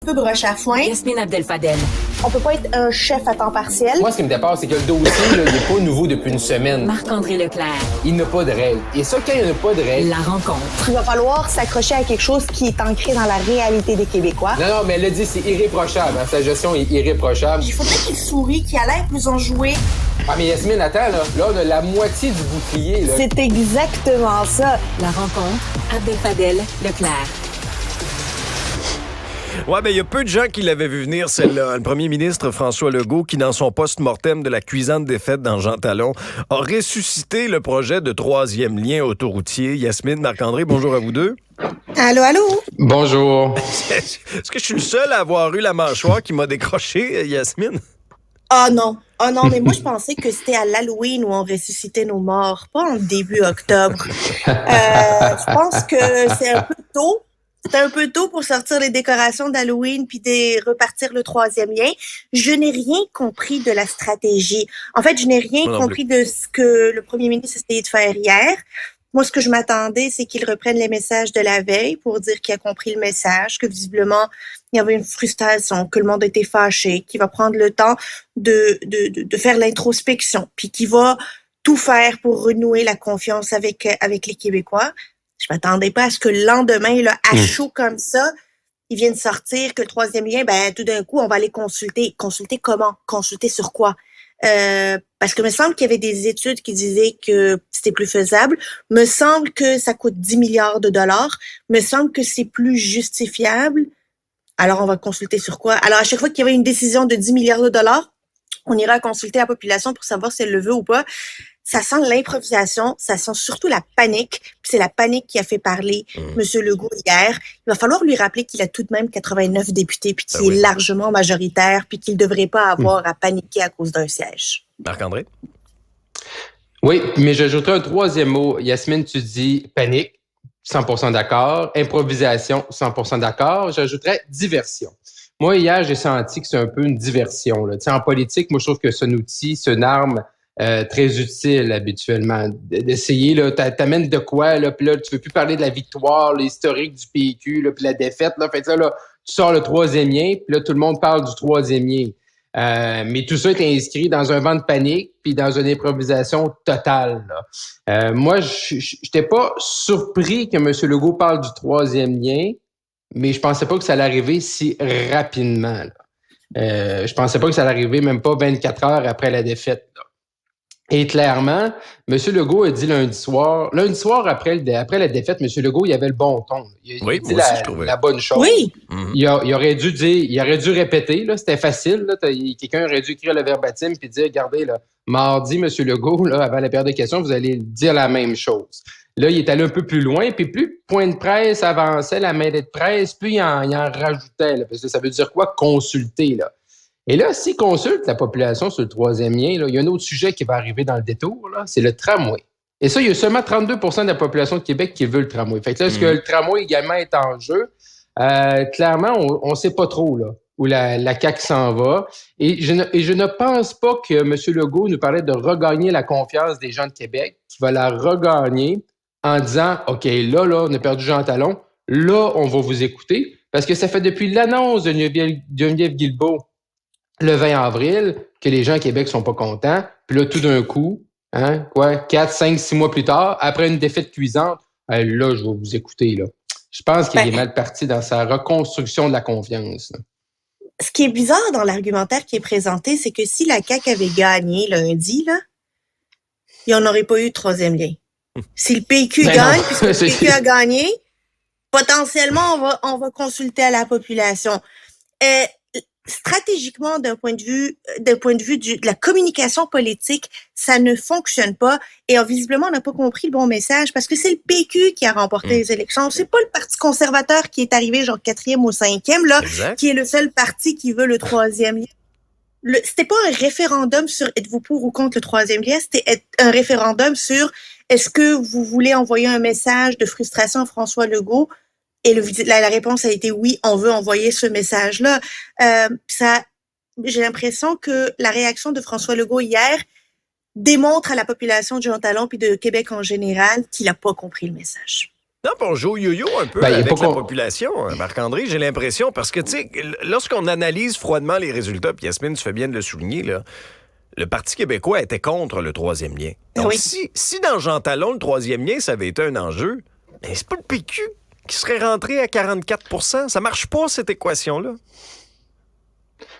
peu broche à foin. Yasmine Abdel-Fadel. On peut pas être un chef à temps partiel. Moi, ce qui me dépasse, c'est que le dossier, là, il n'est pas nouveau depuis une semaine. Marc-André Leclerc. Il n'a pas de règles. Et ça, quand il n'y a pas de règles... La rencontre. Il va falloir s'accrocher à quelque chose qui est ancré dans la réalité des Québécois. Non, mais elle l'a dit, c'est irréprochable. Hein? Sa gestion est irréprochable. Il faudrait qu'il sourie, qu'il a l'air plus enjoué. Ah, mais Yasmine, attends, là, on a la moitié du bouclier. Là. C'est exactement ça. La rencontre. Abdel-Fadel Leclerc. Ouais, ben il y a peu de gens qui l'avaient vu venir, celle-là. Le premier ministre François Legault, qui dans son post-mortem de la cuisante défaite dans Jean Talon, a ressuscité le projet de troisième lien autoroutier. Yasmine, Marc-André, bonjour à vous deux. Allô, allô? Bonjour. Est-ce que je suis le seul à avoir eu la mâchoire qui m'a décroché, Yasmine? Ah non, mais moi je pensais que c'était à l'Halloween où on ressuscitait nos morts, pas en début octobre. Je pense que c'est un peu tôt. C'était un peu tôt pour sortir les décorations d'Halloween puis repartir le troisième lien. Je n'ai rien compris de la stratégie. En fait, je n'ai rien compris de ce que le premier ministre essayait de faire hier. Moi, ce que je m'attendais, c'est qu'il reprenne les messages de la veille pour dire qu'il a compris le message, que visiblement, il y avait une frustration, que le monde était fâché, qu'il va prendre le temps de faire l'introspection, puis qu'il va tout faire pour renouer la confiance avec les Québécois. Je m'attendais pas à ce que le lendemain, là, à chaud comme ça, ils viennent sortir que le troisième lien, ben tout d'un coup, on va aller consulter. Consulter comment? Consulter sur quoi? Parce que me semble qu'il y avait des études qui disaient que c'était plus faisable. Me semble que ça coûte 10 milliards de dollars. Me semble que c'est plus justifiable. Alors, on va consulter sur quoi? Alors, à chaque fois qu'il y avait une décision de 10 milliards de dollars, on ira consulter la population pour savoir si elle le veut ou pas. Ça sent l'improvisation, ça sent surtout la panique. Puis c'est la panique qui a fait parler M. Legault hier. Il va falloir lui rappeler qu'il a tout de même 89 députés, puis qu'il est largement majoritaire, puis qu'il ne devrait pas avoir à paniquer à cause d'un siège. Marc-André? Oui, mais j'ajouterai un troisième mot. Yasmine, tu dis panique, 100% d'accord. Improvisation, 100% d'accord. J'ajouterais diversion. Moi, hier, j'ai senti que c'est un peu une diversion. Là. Tu sais, en politique, moi, je trouve que c'est un outil, c'est une arme très utile habituellement. D'essayer, là, t'amènes de quoi, là, puis là, tu veux plus parler de la victoire, l'historique du PQ, là, puis la défaite, là. Fait que là, tu sors le troisième lien, puis là, tout le monde parle du troisième lien. Mais tout ça est inscrit dans un vent de panique, puis dans une improvisation totale, là. Moi, j'étais pas surpris que M. Legault parle du troisième lien, mais je pensais pas que ça allait arriver si rapidement, là. Je pensais pas que ça allait arriver même pas 24 heures après la défaite, là. Et clairement, M. Legault a dit lundi soir après la défaite, M. Legault, il avait le bon ton. Il a dit la bonne chose. Oui. Il aurait dû répéter, là, c'était facile. Là, quelqu'un aurait dû écrire le verbatim puis dire, regardez, là, mardi, M. Legault, là, avant la période de questions, vous allez dire la même chose. Là, il est allé un peu plus loin, puis plus le point de presse avançait, la mêlée de presse, plus il en rajoutait. Là, parce que ça veut dire quoi? Consulter, là. Et là, s'il consulte la population sur le troisième lien, là, il y a un autre sujet qui va arriver dans le détour, là, c'est le tramway. Et ça, il y a seulement 32 % de la population de Québec qui veut le tramway. Fait que là, est-ce que le tramway également est en jeu? Clairement, on ne sait pas trop là, où la CAQ s'en va. Et je ne pense pas que M. Legault nous parlait de regagner la confiance des gens de Québec, qui va la regagner en disant, OK, là, on a perdu Jean Talon, là, on va vous écouter. Parce que ça fait depuis l'annonce de Geneviève Guilbeault, le 20 avril, que les gens à Québec sont pas contents. Puis là, tout d'un coup, 4, 5, 6 mois plus tard, après une défaite cuisante, là, je vais vous écouter, là. Je pense qu'il est mal parti dans sa reconstruction de la confiance, là. Ce qui est bizarre dans l'argumentaire qui est présenté, c'est que si la CAQ avait gagné lundi, là, il n'y en aurait pas eu de troisième lien. Si le PQ gagne, puisque le PQ a gagné, potentiellement, on va consulter à la population. Stratégiquement, d'un point de vue de la communication politique, ça ne fonctionne pas. Et visiblement, on n'a pas compris le bon message parce que c'est le PQ qui a remporté les élections. C'est pas le Parti conservateur qui est arrivé genre 4e ou 5e, là, qui est le seul parti qui veut le troisième lien. C'était pas un référendum sur êtes-vous pour ou contre le troisième lien, c'était un référendum sur est-ce que vous voulez envoyer un message de frustration à François Legault? Et la réponse a été oui, on veut envoyer ce message-là. J'ai l'impression que la réaction de François Legault hier démontre à la population de Jean Talon puis de Québec en général qu'il n'a pas compris le message. Non, puis on joue au yo-yo un peu Ben, il y a avec pas la qu'on- population, Marc-André, j'ai l'impression, parce que, tu sais, lorsqu'on analyse froidement les résultats, puis Yasmine, tu fais bien de le souligner, là, le Parti québécois était contre le troisième lien. Donc, Oui. si dans Jean Talon, le troisième lien, ça avait été un enjeu, mais c'est pas le PQ qui serait rentré à 44 %. Ça marche pas, cette équation-là.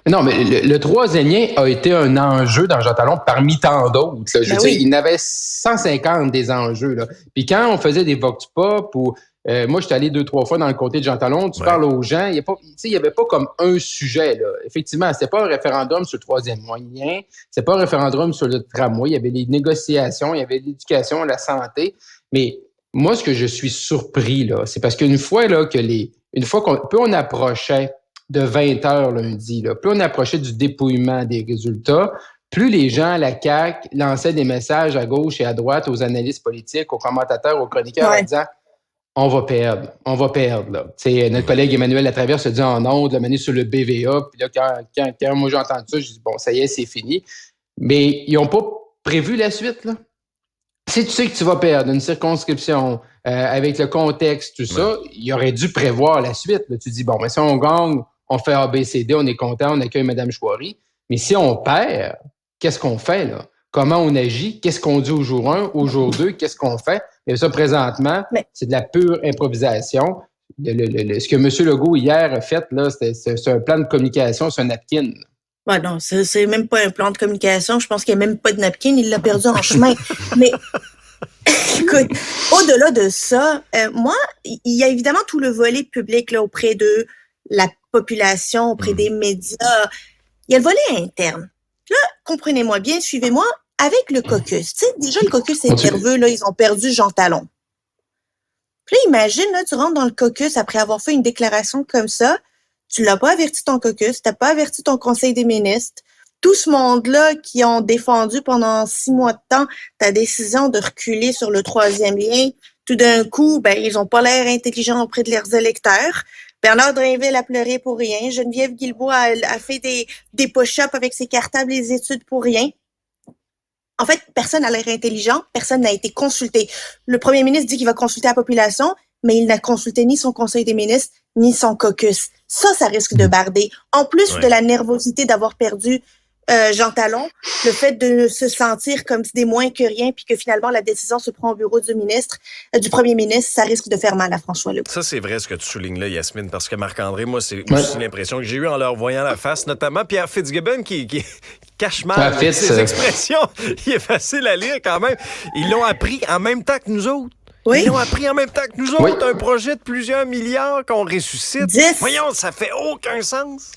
Non, mais le troisième lien a été un enjeu dans Jean Talon parmi tant d'autres. Là. Je veux Ben dire, oui. il y en avait 150 des enjeux. Là. Puis quand on faisait des vox pop ou moi, je suis allé 2-3 fois dans le comté de Jean Talon, tu Ouais. parles aux gens, il n'y avait pas comme un sujet. Là. Effectivement, c'était pas un référendum sur le troisième lien, c'était pas un référendum sur le tramway, il y avait les négociations, il y avait l'éducation, la santé. Mais moi, ce que je suis surpris, là, c'est parce qu'une fois là, plus on approchait de 20 heures lundi, là, plus on approchait du dépouillement des résultats, plus les gens à la CAQ lançaient des messages à gauche et à droite aux analystes politiques, aux commentateurs, aux chroniqueurs Ouais. en disant on va perdre. Là. T'sais, notre collègue Emmanuel Latraverse se dit en ondes, la sur le BVA, puis là, quand moi j'ai entendu ça, je dis bon, ça y est, c'est fini. Mais ils n'ont pas prévu la suite, là. Si tu sais que tu vas perdre une circonscription avec le contexte, tout ça, il aurait dû prévoir la suite. Là. Tu dis, bon, mais si on gagne, on fait ABCD, on est content, on accueille Mme Chouari. Mais si on perd, qu'est-ce qu'on fait, là? Comment on agit? Qu'est-ce qu'on dit au jour 1, au jour 2? Qu'est-ce qu'on fait? Et ça, présentement, c'est de la pure improvisation. Ce que M. Legault, hier, a fait, là, c'est un plan de communication, c'est un napkin. Ouais, non, c'est même pas un plan de communication. Je pense qu'il n'y a même pas de napkin. Il l'a perdu en chemin. Mais écoute, au-delà de ça, moi, il y a évidemment tout le volet public là, auprès de la population, auprès des médias. Il y a le volet interne. Là, comprenez-moi bien, suivez-moi, avec le caucus. Tu sais, déjà, le caucus est nerveux, là, ils ont perdu Jean Talon. Puis là, imagine, là, tu rentres dans le caucus après avoir fait une déclaration comme ça, tu l'as pas averti ton caucus, t'as pas averti ton conseil des ministres. Tout ce monde-là qui ont défendu pendant 6 mois de temps ta décision de reculer sur le troisième lien, tout d'un coup, ben, ils ont pas l'air intelligents auprès de leurs électeurs. Bernard Drinville a pleuré pour rien. Geneviève Guilbeault a fait des push-ups avec ses cartables et des études pour rien. En fait, personne n'a l'air intelligent, personne n'a été consulté. Le premier ministre dit qu'il va consulter la population, mais il n'a consulté ni son conseil des ministres, ni son caucus. Ça risque de barder. En plus de la nervosité d'avoir perdu Jean Talon, le fait de se sentir comme des moins que rien, puis que finalement la décision se prend au bureau du ministre, du premier ministre, ça risque de faire mal à François Legault. Ça, c'est vrai ce que tu soulignes là, Yasmine, parce que Marc-André, moi, c'est aussi l'impression que j'ai eue en leur voyant la face, notamment Pierre Fitzgibbon qui cache mal ses expressions. Il est facile à lire quand même. Ils l'ont appris en même temps que nous autres. Oui. Ils l'ont appris en même temps que nous autres. Un projet de plusieurs milliards qu'on ressuscite. 10. Voyons, ça fait aucun sens.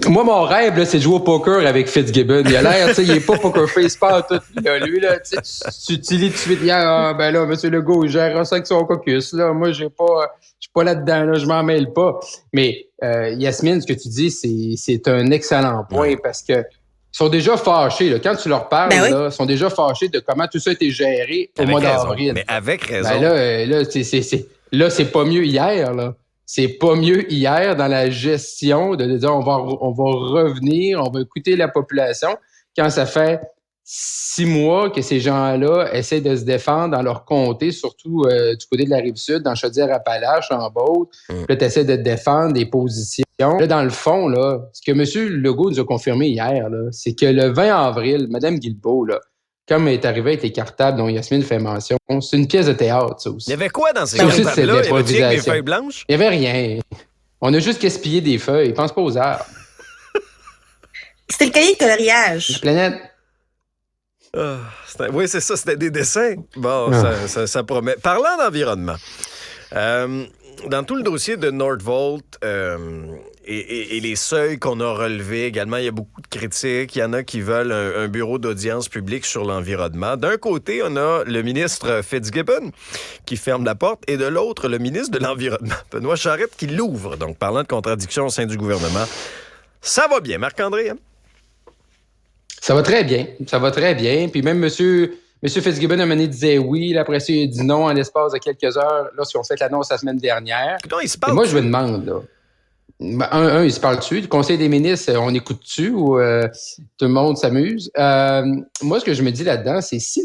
Moi, mon rêve, là, c'est de jouer au poker avec Fitzgibbon. Il a l'air, tu sais, il est pas poker face, pas tout. Lui, là, tu lis tout de suite hier, ben là, M. Legault, il gère ça avec son caucus, là. Moi, je suis pas là-dedans, là, je m'en mêle pas. Mais, Yasmine, ce que tu dis, c'est un excellent point parce que ils sont déjà fâchés, là. Quand tu leur parles, là, ils sont déjà fâchés de comment tout ça a été géré au mois d'avril. Mais avec raison. Ben là, c'est pas mieux hier, là. C'est pas mieux hier dans la gestion de dire on va revenir, on va écouter la population quand ça fait 6 mois que ces gens-là essaient de se défendre dans leur comté, surtout du côté de la Rive-Sud, dans Chaudière-Appalaches, en Beauce. Là, tu essaies de te défendre des positions. Là, dans le fond, là, ce que M. Legault nous a confirmé hier, là, c'est que le 20 avril, Mme Guilbeault, là, comme elle est arrivée avec les cartables dont Yasmine fait mention, c'est une pièce de théâtre, ça aussi. Il y avait quoi dans ces ça aussi, cartables-là? c'est de Il y avait des l'improvisation. feuilles blanches? Il n'y avait rien. On a juste gaspillé des feuilles. Ils pensent pas aux arbres. C'était le cahier de coloriage. La planète. Oui, c'est ça, c'était des dessins. Bon, ça promet. Parlant d'environnement, dans tout le dossier de Nordvolt et les seuils qu'on a relevés également, il y a beaucoup de critiques. Il y en a qui veulent un bureau d'audience publique sur l'environnement. D'un côté, on a le ministre Fitzgibbon qui ferme la porte et de l'autre, le ministre de l'Environnement, Benoît Charette, qui l'ouvre. Donc, parlant de contradiction au sein du gouvernement, ça va bien, Marc-André, hein? Ça va très bien. Ça va très bien. Puis même M. Fitzgibbon, à un moment donné, disait oui. Là, après ça, il a dit non en l'espace de quelques heures. Lorsqu'ils ont fait l'annonce la semaine dernière. Non, il se parle. Et moi, je me demande, là. Il se parle dessus. Le Conseil des ministres, on écoute dessus ou tout le monde s'amuse. Moi, ce que je me dis là-dedans, c'est si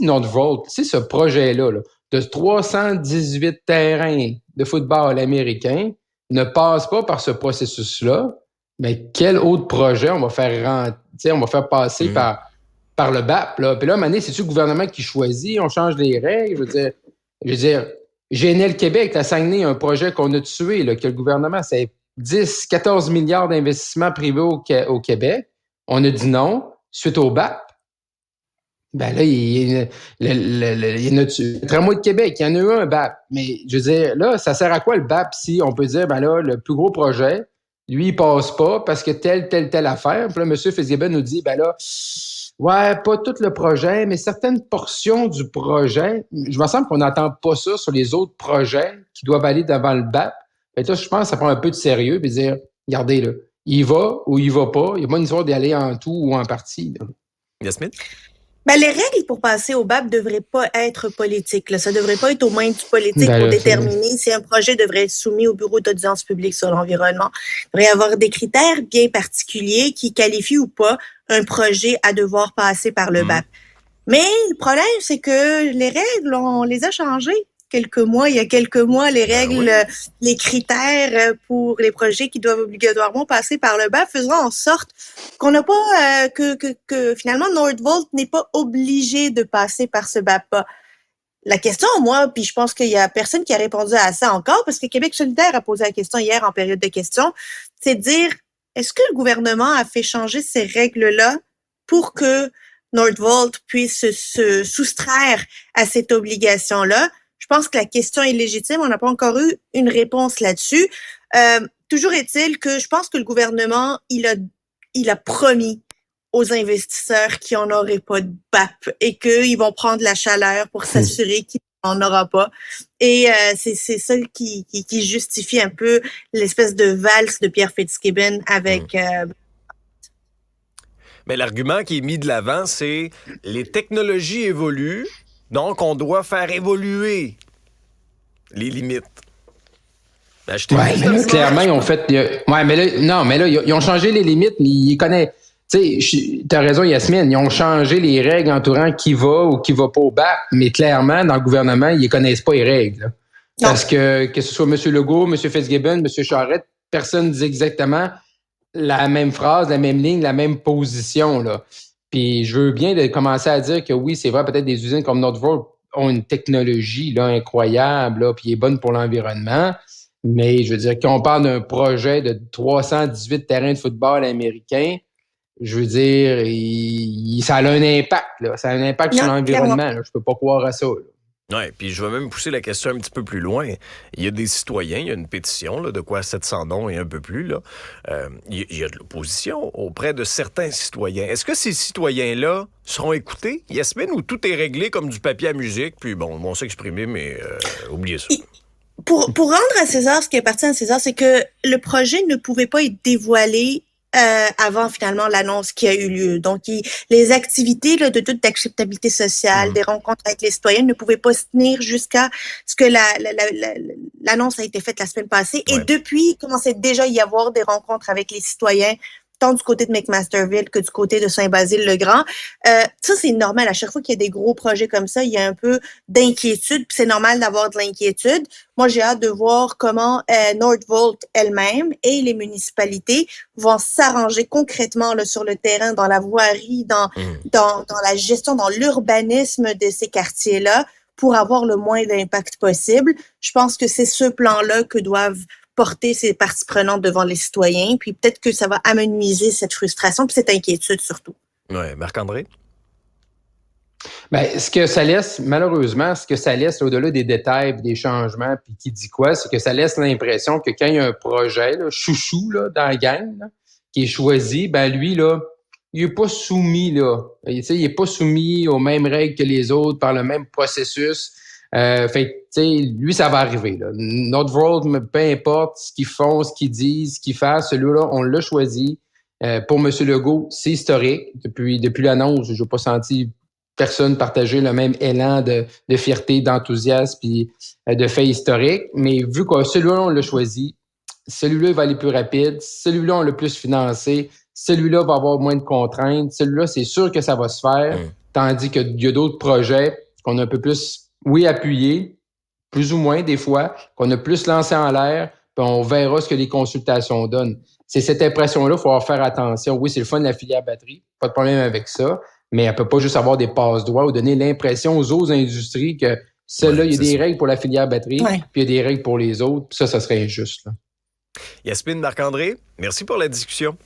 Nordvolt, si ce projet-là, là, de 318 terrains de football américains ne passe pas par ce processus-là, mais quel autre projet on va faire passer par le BAP, là? Puis là, à un moment donné, c'est-tu le gouvernement qui choisit? On change les règles? Je veux dire, GNL Québec, la Saguenay, un projet qu'on a tué, là, que le gouvernement, c'est 10, 14 milliards d'investissements privés au Québec. On a dit non, suite au BAP. Ben là, il y a le tramway de Québec, il y en a eu un BAP. Mais je veux dire, là, ça sert à quoi le BAP si on peut dire, ben là, le plus gros projet, lui, il passe pas parce que telle affaire. Puis là, M. Fitzgibbon nous dit, ben là, ouais, pas tout le projet, mais certaines portions du projet. Je me semble qu'on n'entend pas ça sur les autres projets qui doivent aller devant le BAP. Fait que là, je pense que ça prend un peu de sérieux et dire, regardez, là, il va ou il va pas. Il n'y a pas une histoire d'y aller en tout ou en partie. Là. Yasmine? Ben, les règles pour passer au BAP ne devraient pas être politiques. Là. Ça ne devrait pas être aux mains du politique pour déterminer si un projet devrait être soumis au bureau d'audience publique sur l'environnement. Il devrait y avoir des critères bien particuliers qui qualifient ou pas un projet à devoir passer par le BAP. Mais le problème, c'est que les règles, on les a changées. Il y a quelques mois, les règles, les critères pour les projets qui doivent obligatoirement passer par le BAP faiseront en sorte qu'on n'a pas, que finalement Nordvolt n'est pas obligé de passer par ce BAP-là. La question, moi, puis je pense qu'il y a personne qui a répondu à ça encore, parce que Québec solidaire a posé la question hier en période de questions, c'est de dire, est-ce que le gouvernement a fait changer ces règles-là pour que Nordvolt puisse se soustraire à cette obligation-là? Je pense que la question est légitime. On n'a pas encore eu une réponse là-dessus. Toujours est-il que je pense que le gouvernement, il a promis aux investisseurs qu'il n'y en aurait pas de BAP et qu'ils vont prendre la chaleur pour s'assurer qu'il n'en aura pas. Et c'est ça qui justifie un peu l'espèce de valse de Pierre Fitzgibbon avec... Mais l'argument qui est mis de l'avant, c'est les technologies évoluent. Donc, on doit faire évoluer les limites. Mais là, clairement, ils ont fait... mais là, ils ont changé les limites, mais ils connaissent... Tu sais, t'as raison, Yasmine, ils ont changé les règles entourant qui va ou qui va pas au BAP, mais clairement, dans le gouvernement, ils ne connaissent pas les règles. Là. Parce que ce soit M. Legault, M. Fitzgibbon, M. Charette, personne ne dit exactement la même phrase, la même ligne, la même position, là. Puis je veux bien de commencer à dire que oui, c'est vrai, peut-être des usines comme Nordvolt ont une technologie là, incroyable, là, puis est bonne pour l'environnement. Mais je veux dire, quand on parle d'un projet de 318 terrains de football américains, je veux dire, ça a un impact. Là. Ça a un impact sur l'environnement. Là. Je peux pas croire à ça. Là. Oui, puis je vais même pousser la question un petit peu plus loin. Il y a des citoyens, il y a une pétition, là, de quoi 700 noms et un peu plus. Là. Il y a de l'opposition auprès de certains citoyens. Est-ce que ces citoyens-là seront écoutés, Yasmine, ou tout est réglé comme du papier à musique, puis bon, ils vont s'exprimer, mais oubliez ça. Pour rendre à César ce qui appartient à César, c'est que le projet ne pouvait pas être dévoilé avant finalement l'annonce qui a eu lieu. Donc, les activités là, de toute acceptabilité sociale, des rencontres avec les citoyens ne pouvaient pas se tenir jusqu'à ce que l'annonce a été faite la semaine passée. Et depuis, il commençait déjà à y avoir des rencontres avec les citoyens, tant du côté de McMasterville que du côté de Saint-Basile-le-Grand. Ça, c'est normal. À chaque fois qu'il y a des gros projets comme ça, il y a un peu d'inquiétude. Puis c'est normal d'avoir de l'inquiétude. Moi, j'ai hâte de voir comment Nordvolt elle-même et les municipalités vont s'arranger concrètement là, sur le terrain, dans la voirie, dans la gestion, dans l'urbanisme de ces quartiers-là pour avoir le moins d'impact possible. Je pense que c'est ce plan-là que doivent porter ces parties prenantes devant les citoyens, puis peut-être que ça va amenuiser cette frustration puis cette inquiétude surtout. Oui, Marc-André? Bien, malheureusement, ce que ça laisse au-delà des détails, des changements, puis qui dit quoi, c'est que ça laisse l'impression que quand il y a un projet, là, chouchou, là, dans la gang, là, qui est choisi, ben lui, là, il n'est pas soumis, là. Il n'est pas soumis aux mêmes règles que les autres, par le même processus. Fait tu sais, lui, ça va arriver, là. Nordvolt, peu importe ce qu'ils font, ce qu'ils disent, ce qu'ils font, celui-là, on l'a choisi. Pour M. Legault, c'est historique. Depuis l'annonce, je n'ai pas senti personne partager le même élan de fierté, d'enthousiasme puis de fait historique. Mais vu que celui-là, on l'a choisi, celui-là, il va aller plus rapide. Celui-là, on l'a plus financé. Celui-là va avoir moins de contraintes. Celui-là, c'est sûr que ça va se faire. Tandis qu'il y a d'autres projets qu'on a un peu plus oui, appuyé, plus ou moins des fois, qu'on a plus lancé en l'air, puis on verra ce que les consultations donnent. C'est cette impression-là, il faut faire attention. Oui, c'est le fun de la filière batterie, pas de problème avec ça, mais elle peut pas juste avoir des passe-droits ou donner l'impression aux autres industries que celle-là, il y a des règles pour la filière batterie, puis il y a des règles pour les autres, puis ça serait injuste, là. Yasmine Marc-André, merci pour la discussion.